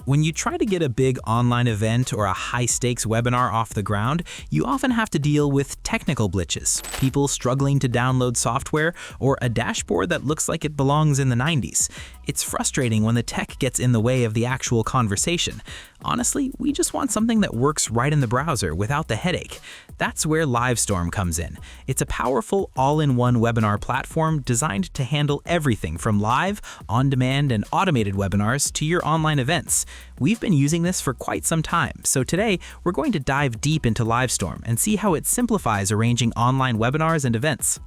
When you try to get a big online event or a high-stakes webinar off the ground, you often have to deal with technical glitches, people struggling to download software, or a dashboard that looks like it belongs in the 90s. It's frustrating when the tech gets in the way of the actual conversation. Honestly, we just want something that works right in the browser without the headache. That's where Livestorm comes in. It's a powerful all-in-one webinar platform designed to handle everything from live, on-demand, and automated webinars to your online events. We've been using this for quite some time, so today we're going to dive deep into Livestorm and see how it simplifies arranging online webinars and events.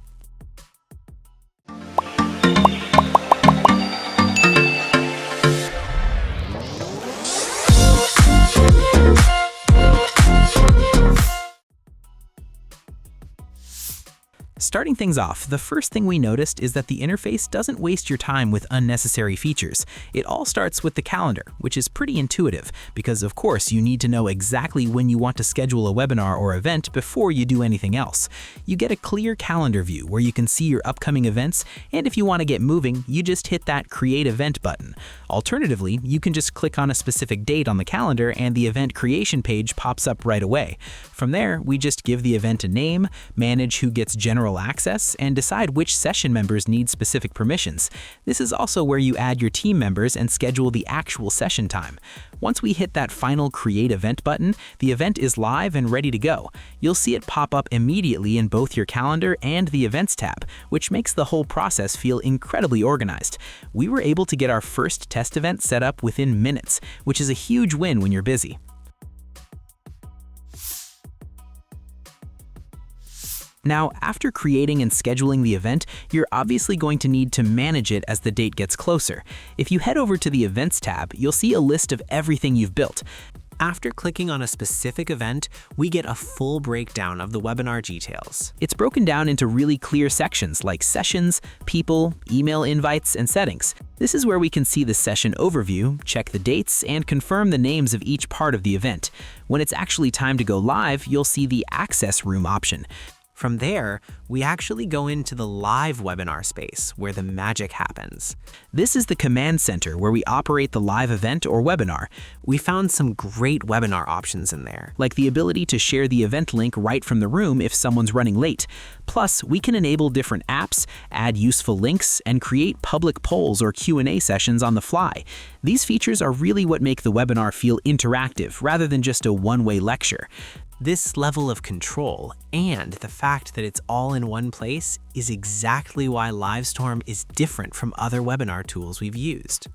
Starting things off, the first thing we noticed is that the interface doesn't waste your time with unnecessary features. It all starts with the calendar, which is pretty intuitive because, of course, you need to know exactly when you want to schedule a webinar or event before you do anything else. You get a clear calendar view where you can see your upcoming events, and if you want to get moving, you just hit that Create Event button. Alternatively, you can just click on a specific date on the calendar and the event creation page pops up right away. From there, we just give the event a name, manage who gets general access, and decide which session members need specific permissions. This is also where you add your team members and schedule the actual session time. Once we hit that final Create Event button, the event is live and ready to go. You'll see it pop up immediately in both your calendar and the Events tab, which makes the whole process feel incredibly organized. We were able to get our first test event set up within minutes, which is a huge win when you're busy. Now, after creating and scheduling the event, you're obviously going to need to manage it as the date gets closer. If you head over to the Events tab, you'll see a list of everything you've built. After clicking on a specific event, we get a full breakdown of the webinar details. It's broken down into really clear sections like sessions, people, email invites, and settings. This is where we can see the session overview, check the dates, and confirm the names of each part of the event. When it's actually time to go live, you'll see the Access Room option. From there, we actually go into the live webinar space where the magic happens. This is the command center where we operate the live event or webinar. We found some great webinar options in there, like the ability to share the event link right from the room if someone's running late. Plus, we can enable different apps, add useful links, and create public polls or Q&A sessions on the fly. These features are really what make the webinar feel interactive rather than just a one-way lecture. This level of control and the fact that it's all in one place is exactly why Livestorm is different from other webinar tools we've used.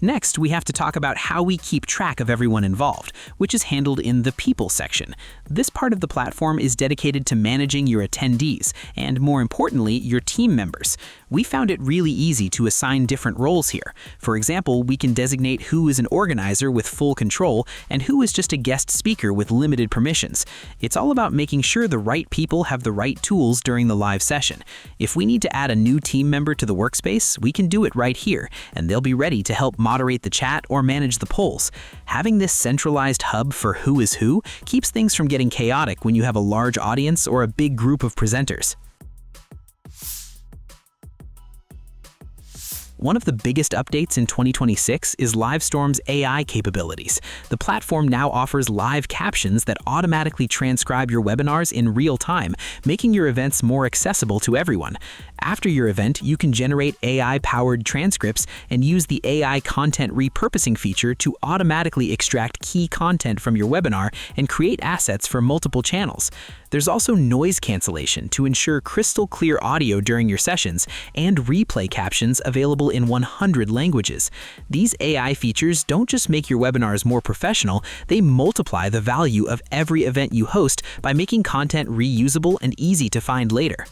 Next, we have to talk about how we keep track of everyone involved, which is handled in the People section. This part of the platform is dedicated to managing your attendees and, more importantly, your team members. We found it really easy to assign different roles here. For example, we can designate who is an organizer with full control and who is just a guest speaker with limited permissions. It's all about making sure the right people have the right tools during the live session. If we need to add a new team member to the workspace, we can do it right here, and they'll be ready to help moderate the chat or manage the polls. Having this centralized hub for who is who keeps things from getting chaotic when you have a large audience or a big group of presenters. One of the biggest updates in 2026 is Livestorm's AI capabilities. The platform now offers live captions that automatically transcribe your webinars in real time, making your events more accessible to everyone. After your event, you can generate AI-powered transcripts and use the AI content repurposing feature to automatically extract key content from your webinar and create assets for multiple channels. There's also noise cancellation to ensure crystal clear audio during your sessions and replay captions available in 100 languages. These AI features don't just make your webinars more professional, they multiply the value of every event you host by making content reusable and easy to find later.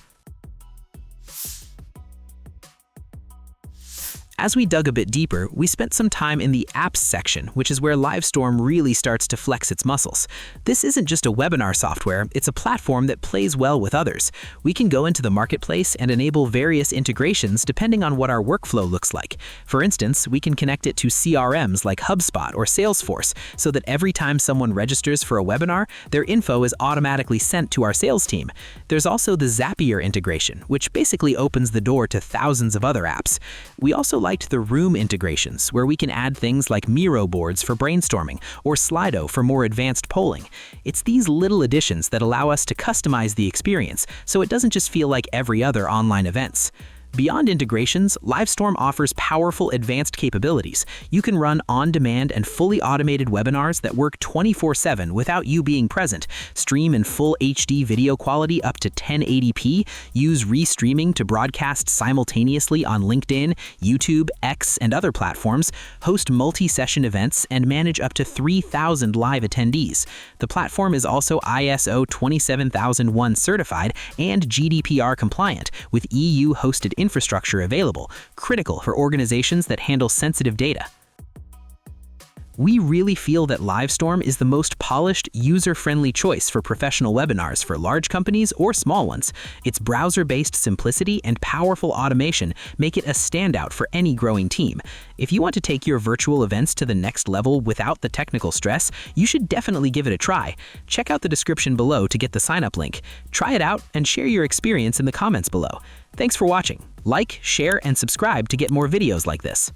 As we dug a bit deeper, we spent some time in the Apps section, which is where Livestorm really starts to flex its muscles. This isn't just a webinar software, it's a platform that plays well with others. We can go into the marketplace and enable various integrations depending on what our workflow looks like. For instance, we can connect it to CRMs like HubSpot or Salesforce so that every time someone registers for a webinar, their info is automatically sent to our sales team. There's also the Zapier integration, which basically opens the door to thousands of other apps. We also liked the Room integrations, where we can add things like Miro boards for brainstorming or Slido for more advanced polling. It's these little additions that allow us to customize the experience so it doesn't just feel like every other online events. Beyond integrations, Livestorm offers powerful advanced capabilities. You can run on-demand and fully automated webinars that work 24/7 without you being present, stream in full HD video quality up to 1080p, use restreaming to broadcast simultaneously on LinkedIn, YouTube, X, and other platforms, host multi-session events, and manage up to 3,000 live attendees. The platform is also ISO 27001 certified and GDPR compliant, with EU-hosted infrastructure available, critical for organizations that handle sensitive data. We really feel that Livestorm is the most polished, user-friendly choice for professional webinars for large companies or small ones. Its browser-based simplicity and powerful automation make it a standout for any growing team. If you want to take your virtual events to the next level without the technical stress, you should definitely give it a try. Check out the description below to get the sign-up link. Try it out and share your experience in the comments below. Thanks for watching. Like, share, and subscribe to get more videos like this.